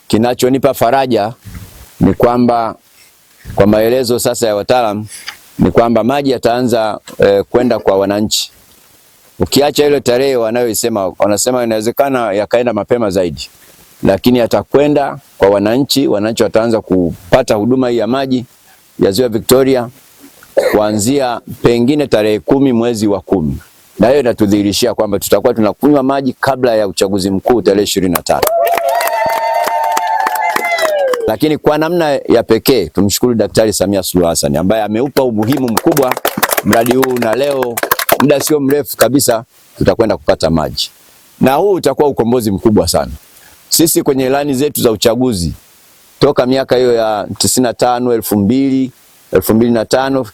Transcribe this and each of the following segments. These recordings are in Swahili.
kinachonipa faraja ni kwamba kwa maelezo sasa ya wataalamu ni kwamba maji yataanza kwenda kwa wananchi. Ukiacha ile tarehe wanayoisema, wanasema inawezekana yakaenda mapema zaidi, lakini yatakwenda kwa wananchi. Wananchi wataanza kupata huduma hii ya maji ya Ziwa Victoria kuanzia pengine tarehe 10 mwezi wa 10. Na hiyo inatudhihirishia kwamba tutakuwa tunakunywa maji kabla ya uchaguzi mkuu tarehe 25. Lakini kwa namna ya pekee tumshukuru Daktari Samia Suluhu Hassan ambaye ameupa umuhimu mkubwa mradi huu, na leo muda sio mrefu kabisa tutakwenda kupata maji. Na huu utakuwa ukombozi mkubwa sana. Sisi kwenye ilani zetu za uchaguzi toka miaka hiyo ya 95, 2000, 2005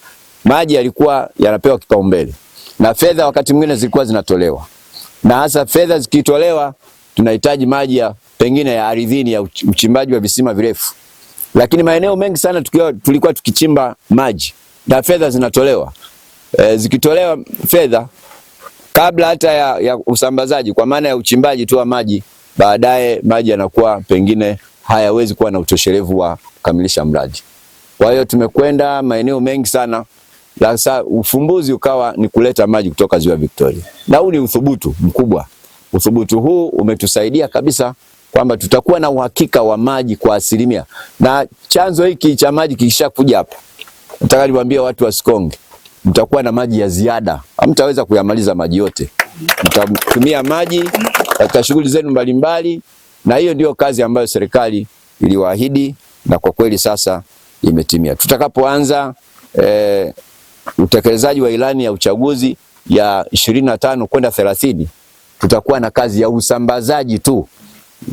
maji yalikuwa yanapewa kipaumbele. Na fedha wakati mwingine zilikuwa zinatolewa. Na hasa fedha zikitolewa tunahitaji maji ya pengine ya ardhini ya uchimbaji wa visima virefu. Lakini maeneo mengi sana tulikuwa tukichimba maji na fedha zinatolewa. Zikitolewa fedha kabla hata ya usambazaji, kwa maana ya uchimbaji tu wa maji, baadaye maji yanakuwa pengine hayawezi kuwa na utoshelevu wa kukamilisha mradi. Kwa hiyo tumekwenda maeneo mengi sana. Sasa ufumbuzi ukawa ni kuleta maji kutoka Ziwa Victoria. Na huu ni uthubutu mkubwa. Uthubutu huu umetusaidia kabisa kwamba tutakuwa na uhakika wa maji kwa 100%. Na chanzo hiki cha maji kikishakuja hapa, nataka niwaambie watu wa Sikonge, mtakuwa na maji ya ziada. Hamtaweza kuyamaliza maji yote. Mtatumia maji katika shughuli zenu mbalimbali, na hiyo ndio kazi ambayo serikali iliwaahidi, na kwa kweli sasa imetimia. Tutakapoanza utekelezaji wa ilani ya uchaguzi ya 25 kwenda 30, tutakuwa na kazi ya usambazaji tu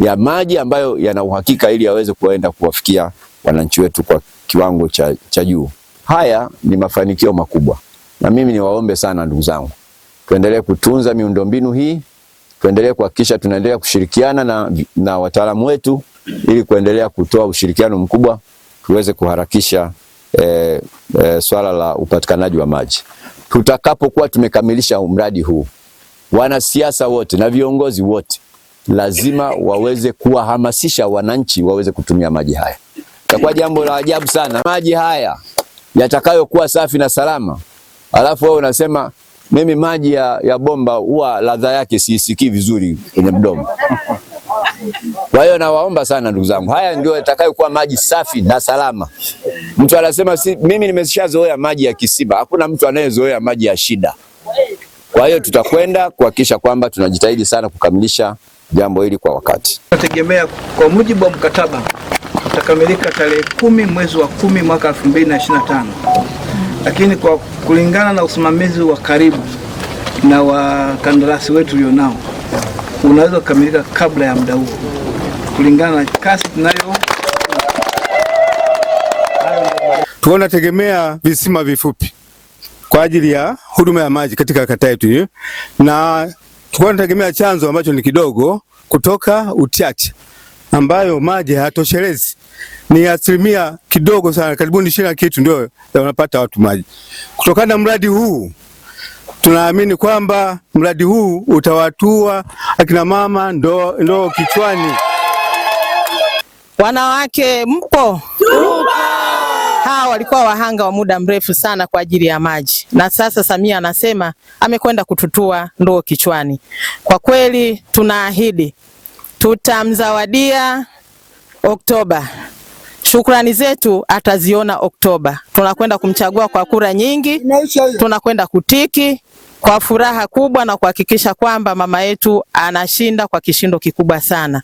ya maji ambayo yana uhakika, ili yaweze kuenda kuwafikia wananchi wetu kwa kiwango cha juu. Haya ni mafanikio makubwa, na mimi niwaombe sana ndugu zangu, tuendelee kutunza miundombinu hii, tuendelee kuhakikisha tunaendelea kushirikiana na wataalamu wetu ili kuendelea kutoa ushirikiano mkubwa tuweze kuharakisha swala la upatikanaji wa maji. Tutakapokuwa tumekamilisha mradi huu, wanasiasa wote na viongozi wote lazima waweze kuwahamasisha wananchi waweze kutumia maji haya. Itakuwa jambo la ajabu sana maji haya yatakayokuwa safi na salama, alafu wewe unasema mimi maji ya bomba huwa ladha yake siisikii vizuri kwenye mdomo. Kwa hiyo nawaomba sana ndugu zangu, haya ndio yatakayokuwa maji safi na salama. Mtu anasema mimi nimeshazoea maji ya kisima. Hakuna mtu anayezoea maji ya shida. Kwa hiyo tutakwenda kuhakikisha kwamba tunajitahidi sana kukamilisha jambo hili kwa wakati. Tunategemea kwa mujibu wa mkataba utakamilika tarehe 10 mwezi wa 10 mwaka 2025. Lakini kwa kulingana na usimamizi wa karibu na wakandarasi wetu ulionao, unaweza kukamilika kabla ya muda huo kulingana na kasi tunayo. Tunategemea visima vifupi kwa ajili ya huduma ya maji katika kata yetu hiyo, na tunategemea chanzo ambacho ni kidogo kutoka Utiache ambayo maji hayatoshelezi, ni asilimia kidogo sana, karibuni 20 kitu ndio wanapata watu maji. Kutokana na mradi huu tunaamini kwamba mradi huu utawatua akina mama ndo kichwani. Wanawake mpo? Hawa walikuwa wahanga wa muda mrefu sana kwa ajili ya maji, na sasa Samia anasema amekwenda kututua ndoo kichwani. Kwa kweli tunaahidi tutamzawadia Oktoba. Shukrani zetu ataziona Oktoba. Tunakwenda kumchagua kwa kura nyingi, tunakwenda kutiki kwa furaha kubwa na kuhakikisha kwamba mama yetu anashinda kwa kishindo kikubwa sana.